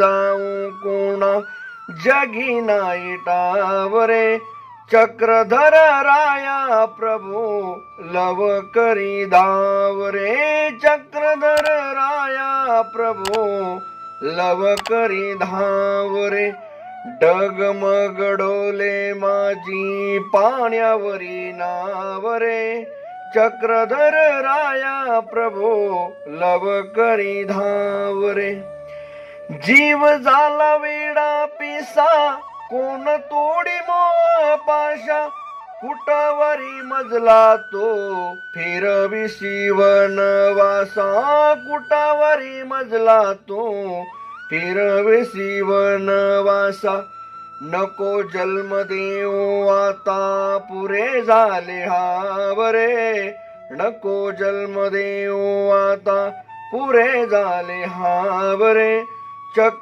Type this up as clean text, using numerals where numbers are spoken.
जाऊ कोणा जगी नाही टावरे. चक्रधर राया प्रभू लव करी धावरे. चक्रधर राया प्रभू लव करी धावरे. डगमग डोले माझी पाण्यावरी नावरे. चक्रधर राया प्रभू लव करी धावरे. जीव झाला वेडा पिसा कोण तोडी मोह पाशा. कुटावरी मजला तो फिरविसी वनवासा. कुटावरी मजला तो फिरविसी वनवासा. नको जन्म देऊ आता पुरे झाले हावरे. नको जन्म देऊ आता पुरे झाले हावरे. चक्र